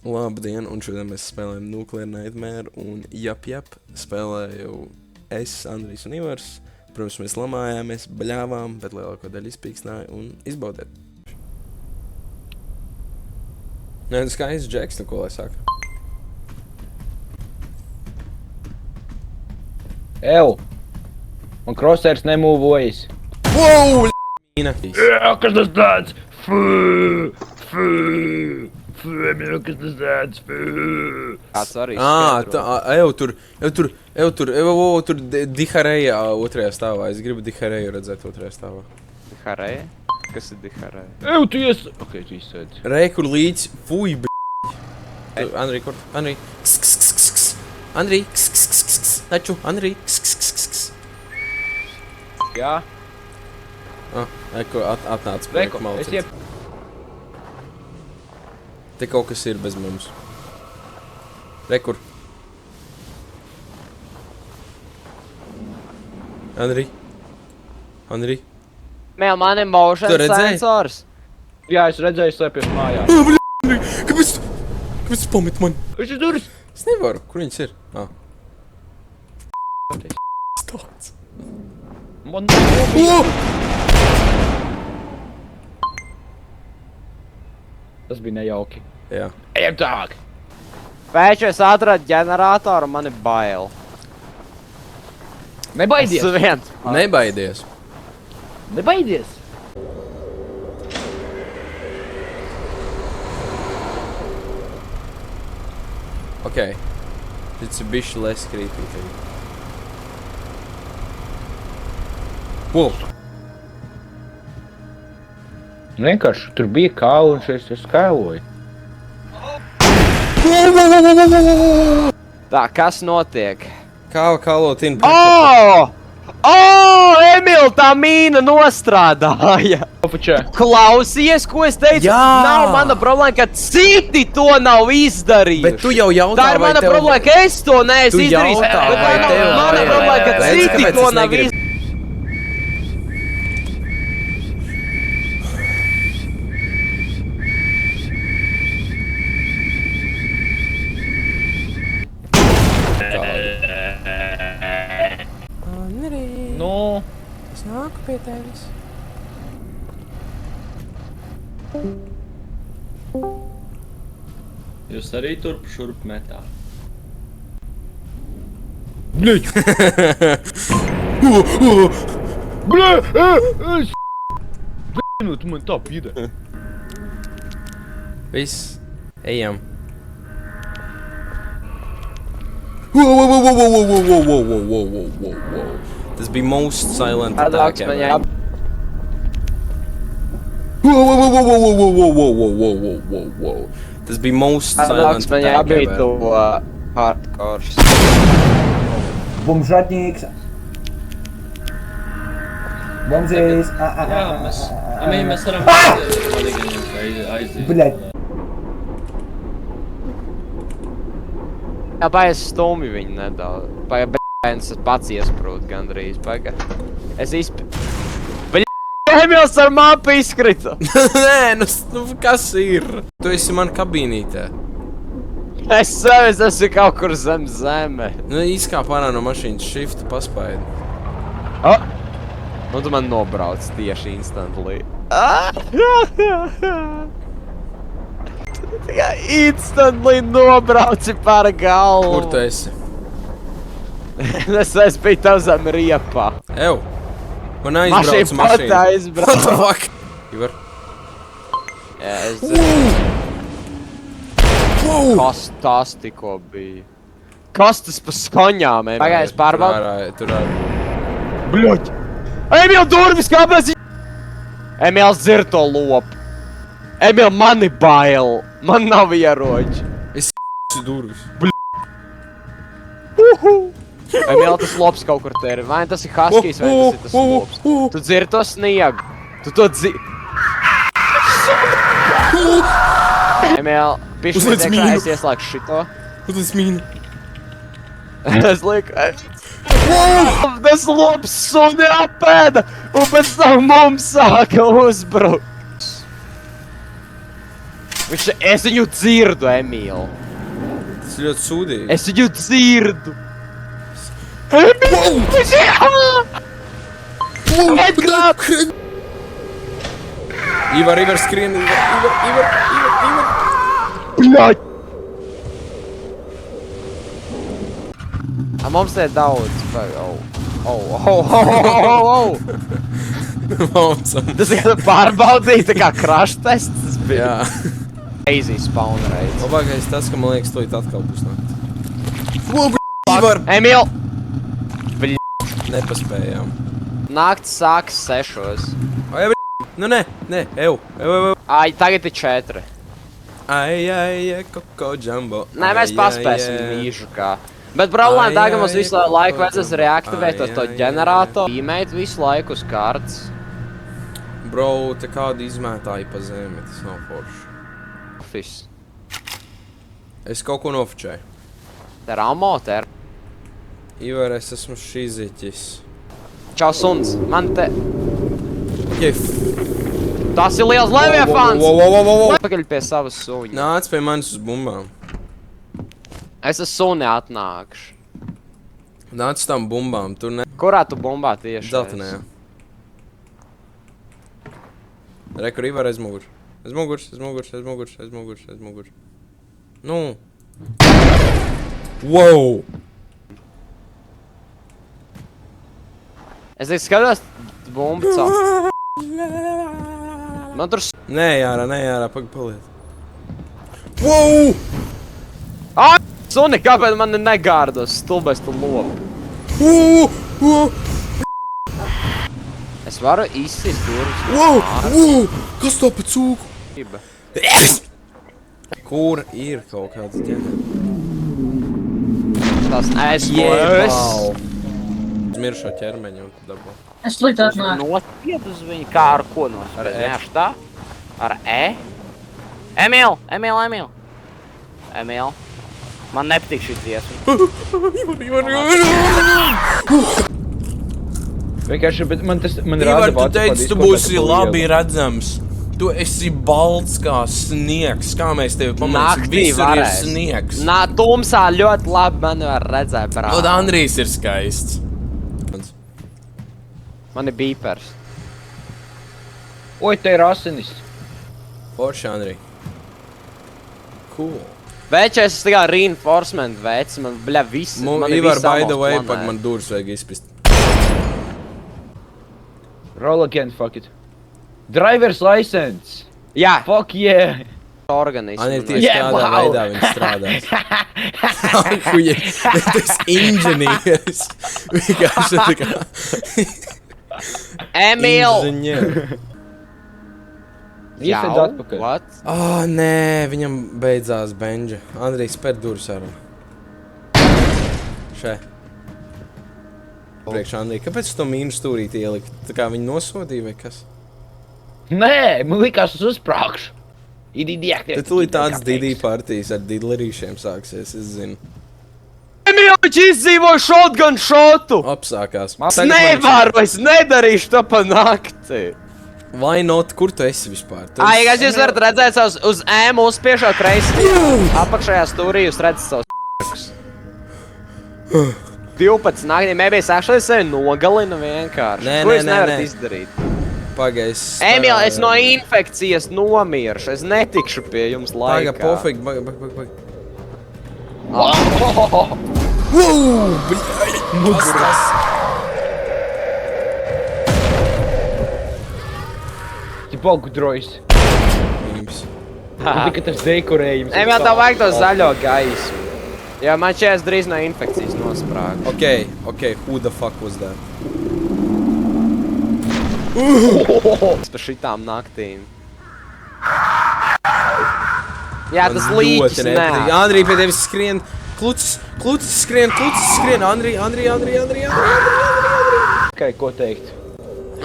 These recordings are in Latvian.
Labdien, un šodien mēs spēlējam Nuclear Nightmare un Jap spēlēju es, Andrijs un Ivars. Protams, mēs lamājāmies, baļāvām, bet lielāko daļu izpīkstināja un izbaudiet. Nē, tas skaists džeks, nu ko lai saka. Ew! Man crosshairs nemūvojas. Wow, l***ina! Jā, kas tas tāds? Fū! Kas tas tāds? Kāds arī tur dihareja otrajā stāvā. Es gribu dihareju redzēt otrajā stāvā. Dihareja? Kas ir dihareja? Ew, tu ies... Ok, tu izsēdzi. Rej, kur līdz, fuj, Andrij, kur? Andrij, Andrij, taču, Andrij, Jā. Eko, atnāc pēc malcīts. Te kaut kas ir bez mums. Rekur. Andrij. Andrij. Mēl, man ir motion sensors. Jā, es redzēju slēpies mājā. Andrij, kāpēc tu pameti mani? Viņš ir durvis. Es nevaru. Kur viņas ir? Stāds. Man nebija. Tas bija nejauki. Jā. Ejam tālāk. Pēc es atradu ģeneratoru, man ir bail. Nebaidies. Tas viens. Nebaidies. Nebaidies. Okay. It's a bišķi less creepy thing. Wow. Vienkārši tur bija kāla un šeit es skailoju. Tā, kas notiek? Kālotina. Emil, tā mīna nostrādāja. Pačā. Klausies, ko es teicu? Jā. Nav mana problēma, ka citi to nav izdarījuši. Bet tu jau jautā, tā ir mana problēma, ka es to neesmu izdarījis. jautā, Bet tā vai nav tev mana vajag? problēma, ka Redzi, citi kāpēc to es nav negribu? izdarījuši. Nu. Es nāku pie tevis. Jūs arī turp šurp metā. Bļeķ! Bļeķ! Tu man tā pīdē. Viss. Ejam. Tas bija most silent attack ever. Tas bija most silent attack ever. Hardcore. Bumžatnieks. Bumžīs. Jā, mēs varam aiziet. Bļaļ. Jā, paies stumi viņu nedaudz. Bļaļ, pats iesprūt gandrīz. Es Emils ar mapu izkrita. Nē, nu kas ir? Tu esi man kabīnītē. Es esmu kaut kur zem zeme. Nu, izkāp ārā no mašīnas, shift, paspaidi. Nu, tu man nobrauc tieši instantly. Tikai instantly nobrauci par galvu. Kur tu esi? Es biju tev zem riepā. Ew! Man aizbrauc mašīna. Mašīna pat aizbrauc. What the fuck? Ivar? Jā, es zinu. Wow! Kas tas tikko bija? Kas tas pa skaņām, Emil? Pagājies pārbaud. Tur ārā. Bļoķi! Emil, durvis, kāpēc? Emils dzir to lopu. Emil, man ir bail. Man nav ieroči. Es durvis. Emil, tas lops kaut kur te ir. Vai tas ir huskies, vai tas ir tas lops? Tu dzirdi to sniegu. Tu to dzirdi. Emil, pišķi Uzliec tiekā, mīnu. es ieslēgšu šito. Tas mīna. Es lieku... Tas lops suni apēda, un pēc tam mums sāka uzbrukt. Es viņu dzirdu, Emīl. Tas ir ļoti sūdīgi. Es viņu dzirdu. Ivar skrien, Ivar. Bļaļ! Mums te daudz. Maucam. Tas ir pārbaudīt, tā kā crash tests tas bija. Jā. Crazy spawn rate. Labākais tas, ka man liekas, tūlīt atkal būs nakts. Ivar! Emīl! Nepaspējām. Nakts sāks 6. Ai, nu nē, ev. Ai, tagad ir 4. Ai, koko jumbo. Nē, mēs paspēsim mīžu kā. Bet problēma tā, ka mums visu laiku vajadzēs reaktivēt to ģeneratoru. Īmēt visu laiku uz kartas. Bro, te kādu izmētāju pa zemi, tas nav forši. Fis. Es kaut ko nofočēju. Te ir ammo, te ir. Ivar, es esmu šiziķis. Čau, suns. Man te... Okay. Tas ir liels leviefāns! Wow. Pakaļ pie savas suņa. Nāc pie manis uz bumbām. Es uz suni atnākšu. Nāc uz tām bumbām, tur ne... Kurā tu bumbā tieši? Zeltenajā. Re, kur Ivar aiz mugurs. Aiz mugurs. Nu. Wow! Es tikai skatos bumbu caur. Man tur... Nē, jārā, paliet. Wow! Ai, suni, kāpēc man negārdos? Stulbais tu lopu. Es varu izsist durvis. Wow! Kas to pa cūku? Kur ir kaut kāds ģenerāls? Tas esmu es. Miršo ķermeņu un tu dabā. Es slikti atnāku. Nospied uz viņu, kā ar ko nospied? Ar E. Vienkārši tā? Ar E? Emīl! Man nepatīk šī dziesma. Vienkārši, bet man rāda Ivar, tu vācu teici, par tu Discordā, būsi ka labi ieliek. redzams. Tu esi balts kā sniegs. Kā mēs tevi pamanīsim? Naktī Visur ir varēs. sniegs. Nā, tumsā ļoti labi mani var redzēt, brāl. Lod, Andrijs ir skaists. Man ir bīpers. Oi, te ir asinis. Forši, Andrij. Cool. Vēčais, es tikai reinforcement veids, man, bļa, visi, man ir Ivar, visi by the amos way, planēti. pak man durvis vajag izpist. Roll again, fuck it. Driver's license. Jā, Fuck yeah. organismu. Man ir tieši Yeah, tādā wow. veidā viņš strādās. Kuja, tas inženieris. Vienkārši tā kā... Emīl! Inženieris. Iesēd atpakaļ. What? Oh, nē, viņam beidzās benža. Andrijs, spēr durvis ārā. Še. Priekš, Andrij, kāpēc tu to mīnu stūrīti ielikt? Tā kā viņi nosodīja vai kas? Nē, man likās uz uzprākšu. Tad tūlīt tāds didī partijas ar didlerīšiem sāksies, es zinu. Emīl, viņš izdzīvoja shotgun shotu! Apsākās. Es nevaru, es nedarīšu to pa nakti. Why not? Kur tu esi vispār? Tu Ai, esi- ja jūs varat redzēt savus uz ēmu uzspiešo kreisi. Apakšējā stūrī jūs redzat savus 12 naktī, maybe es actually sevi nogalinu vienkārši. Nē, Ko nē, jūs nē, nevarat nē. izdarīt? Pagais. Emīl, es no infekcijas nomiršu, es netikšu pie jums Paga, laikā. pofīgi, paga. Kas tas? Tipo gudrojs. Mīms. Tikai tas dekorējums. Emīl, tev vajag to zaļo gaismu. Jā, man šķiet drīz no infekcijas nosprāg. Okay, who the fuck was that? Pa šitām naktīm. Jā, tas Man līķis ļoti nepatīk. nē. Andrij, pie tevis skrien. Klucis skrien. Andrij. Tikai ko teikt.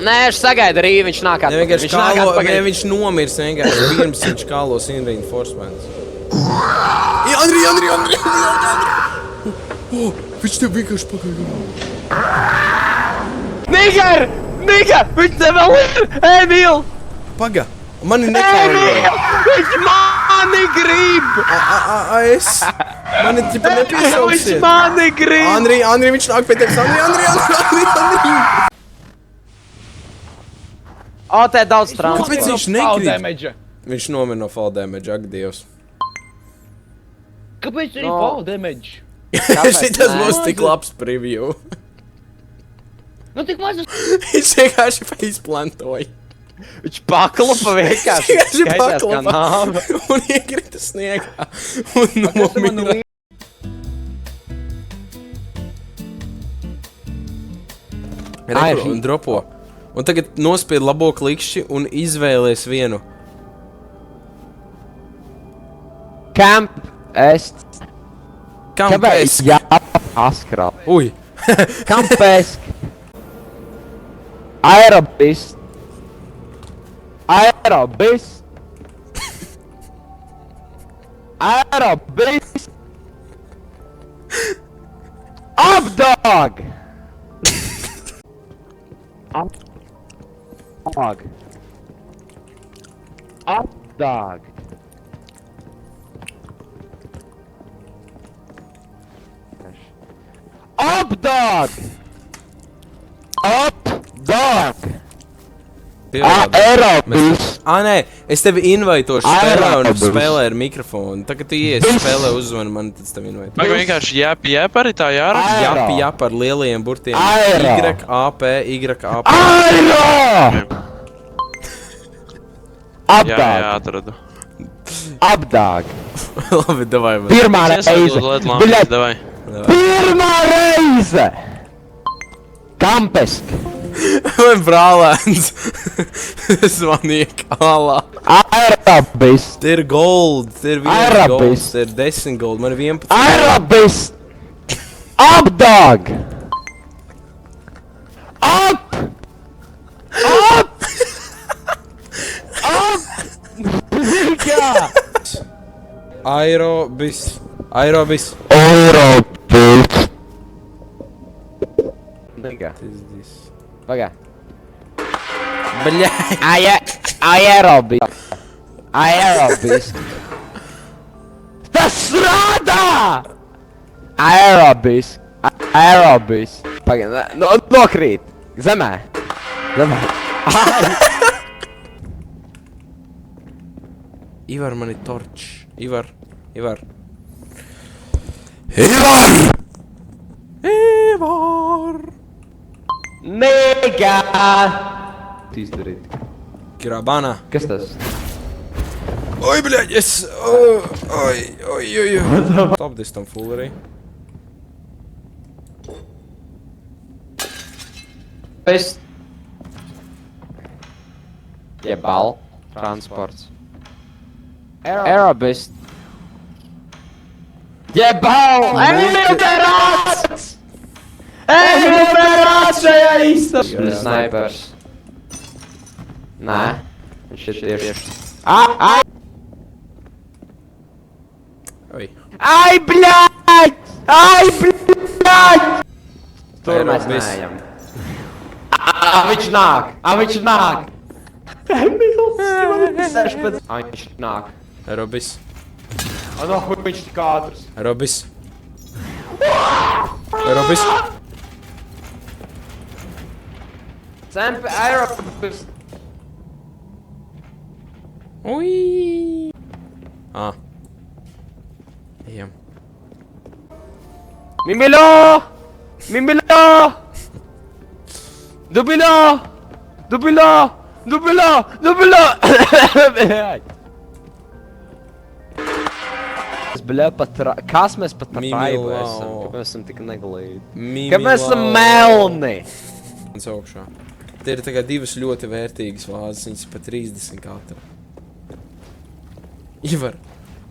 Nē, es sagaidu arī, viņš nāk Ne, atpakaļ. vienkārši Viņš nāk kālo, ne, atpakaļ. viņš nomirs vienkārši pirms viņš kālos in reinforcements. Andrij! Viņš tev vienkārši pagaida. Nigar! Viņš te vēl ir! Emīl! Paga! Mani nekālo! Viņš mani mani grib! Es. Man ir ķipa Viņš nepiesauksiet. mani grib! Andri, viņš nāk pie tevis. Andri. O, te daudz traumas. Kāpēc viņš nekrīt? Viņš nomira no fall damage, ak Dievs. Kāpēc ir No. fall damage? Šitas nē? būs tik labs preview. Nu tik maz. Viņš vienkārši faceplantoja. Viņš paklupa vienkārši. Vienkārši Skaitās kā paklupa. nāve. Un iekrita sniegā. Un nomira. Rekru un dropo. Un tagad nospied labo klikšķi un izvēlies vienu. Camp est. Kāpēc? Jā, askrā. Ui. Campesk. Aerobis. Aerobis. Aerobis. Updog. Updog. Updog. Updog. Updog. Aerobis. Nē, es tevi invaitošu spēlē un Aerobis. spēlē ar mikrofonu. Tagad tu ies spēlē uzvani man, tad es tevi invaitošu. Vai vienkārši jēp arī tā jāraksta? Aero. Jāp ar lielajiem burtiem. Aero. YAP. Aero! Jā, Updog. atradu. Updog. Labi, davai man. Pirmā Iesāku reize. uz Liet Bļaļ, Lampas, davai. pirmā reize. Kampesk. Man brālēns. Zvanīja kālā. Aerobis. Te ir gold. Te ir 1 gold. Aerobis. Te ir 10 gold. Man ir 11. Aerobis. Updog. Up. Up. Up. Kā? Aerobis. Aerobis. Nigga. Pagā. Bļā. Aerobis. Aerobis. Tas strādā! Aerobis. Aerobis. Pagā, nokrīt. Zemē. Zemē. Ivar, man ir torč. Ivar. Ivar. Nigga! Izdarīt. Kirabana. Kas tas? Oi, bļaļ, es... Oi. Stop this tomfoolery. Pēc... Jebal. Transports. Aerobis. Jebal! Emil Berāts! Emil Berāts šajā īstabā! Snipers. Nē. Viņš ir tieši... Oi. Ai, bļaļ! Ai, bļaļ! Tur mēs Aerobis. neejam. Viņš nāk! Viņš nāk! Emils! 16! Viņš nāk! Aerobis. No, viņš tik ātrs! Aerobis. Aerobis. Sempe, Aerobis! Ui. Ejam. Mimilo! Mimilo! Dubilo! Dubilo! Dubilo! Dubilo! Bļa, kas mēs pat par raibu esam? Kāpēc mēs esam tik neglīti? Kāpēc mēs esam melni? Un augšā. Te ir tagad divas ļoti vērtīgas vāzes, viņas ir pa 30 katra. Ivar,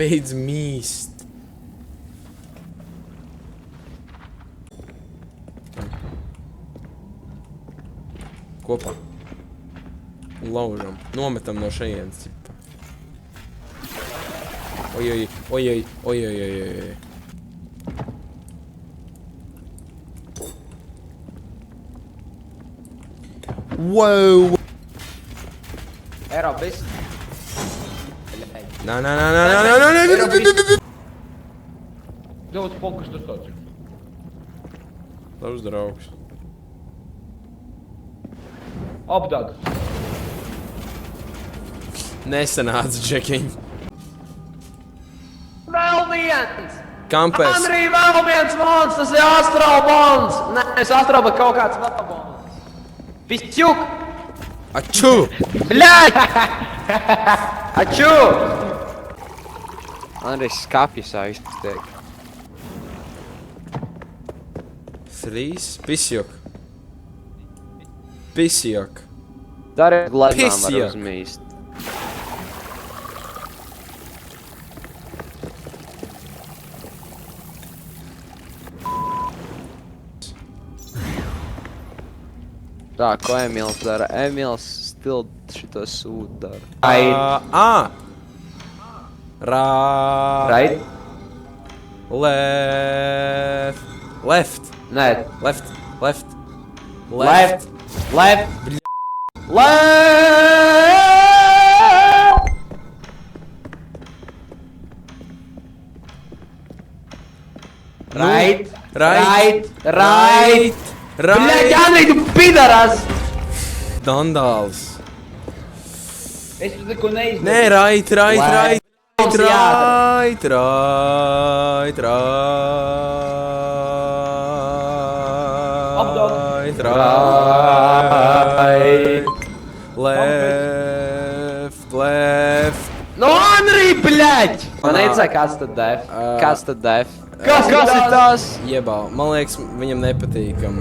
beidz mīst. Kopā. Laužam. Nometam no šejienes, cipa. Ojoj. Wow! Aerobis. Nā. Daudz pokus tur taču. Labs draugs. Apdag. Nesanāca, Džekiņ. Vēl viens! Kampēs. Andrī, vēl viens bons! Tas ir Astral bons! Nē, es Astral, bet kaut kāds vēl bons. Pisķuk! Aču! Bļaļ! Aču! Andrejs skapjas aiztiek. 3. Pisjok. Pisjok. Dari gleznām var Pisjak. uzmīst. Tā, ko Emils dara? Emils stil šito sūdu dara. Right? Left. Nē. Left. Left. Left. Right. Bļaļ, Andrej, tu pidaras! Dandāls. Es tur neko neizdarīju. Nē, right. Mums jādara. Right. Left. Nu, Andrej, bļaļ! Man neiedzēja, kāds tad def? Kas tad def? Kas ir tas? Jebā, man liekas, viņam nepatīkam.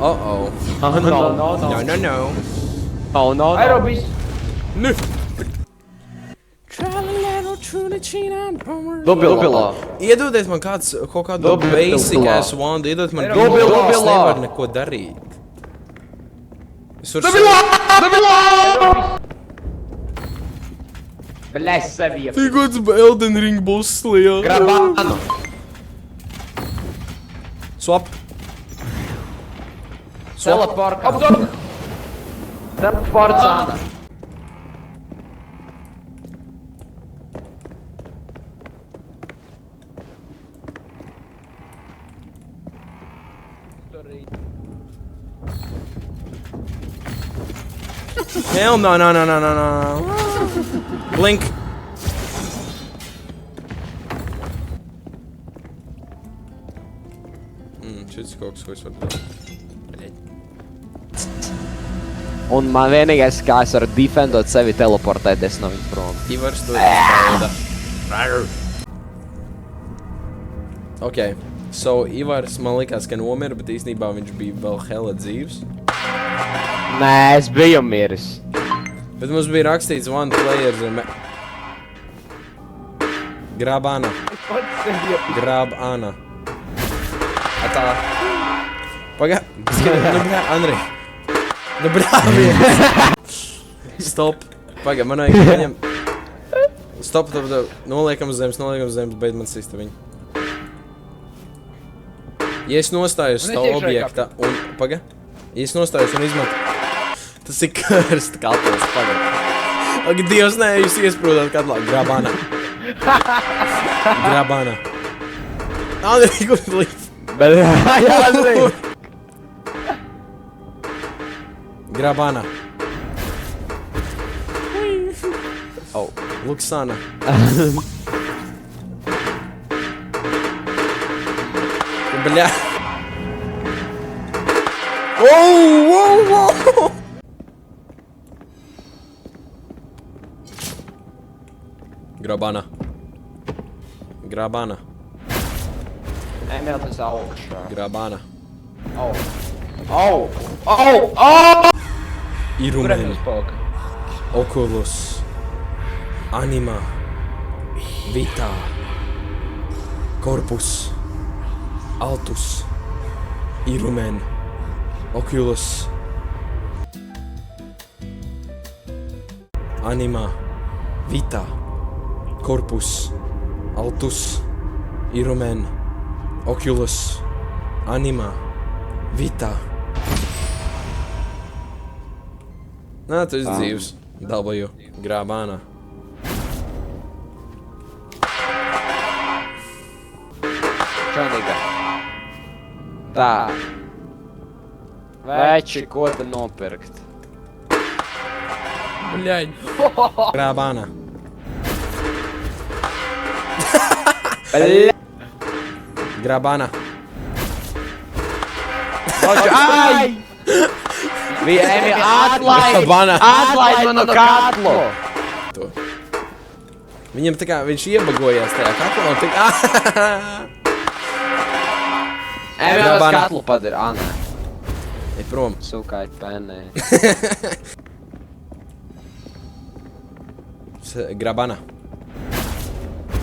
Oh. No. Oh, no. Aerobis. Dubilo. Iedodiet man kaut kādu Dubilo. basic ass wand, iedodiet man Dubilo. es nevaru neko darīt. Es varu Bļaļ, sevi iep. Tigots Elden Ring boss liela. Grabānu. Swap. Teleporka. Apdag. Teleporcāna. Hell no. Blink. Šis kaut kas, ko es varu darīt. Un man vienīgais, kā es varu defendot sevi, teleportēties no viņa prom. Ivars to izpauda. Ok, so Ivars man likās, ka nomira, bet īstenībā viņš bija vēl hella dzīvs. Nē, es biju miris. Bet mums bija rakstīts one player zeme. Grab Ana. Atā. Pagā. Nu brā, Andrej. Nu brāvi. Stop. Pagā, man vajag viņam. Stop. Noliekam uz zemes, beid man sista viņu. Ja es nostājos uz tā objekta un... Pagā. Ja es nostājos un izmetu... Tas ir karsta katls, pagā. Ak, Dievs, nē, jūs iesprūdāt katlā. Grab Ana. Andrej, kur līdz? Bet, jā, Andrej. Grab Ana. Oh. Luksana. Bļā. Wow. Grab Ana. Emil, tas augšā. Grab Ana. Irumen. Oculus. Anima. Vita. Corpus. Altus. Irumen. Oculus. Anima. Vita. Corpus. Altus. Irumen. Oculus. Anima. Vita. Nā, tu esi dzīvs. W. Grābāna. Čanīga. Tā. Veči, ko te nopirkt? Bļaļ. Grābāna. Grābāna. Ai! Bija Emīl, atlaid manu katlu! Viņam tā kā viņš iebagojās tajā katlā un tik... Emīl, Grābāna. es katlu padara. Nē. Ej prom. Sukait penē. Grābāna.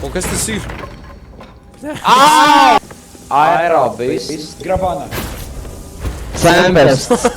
O, kas tas ir? Aerobis. Grabana. Sempests.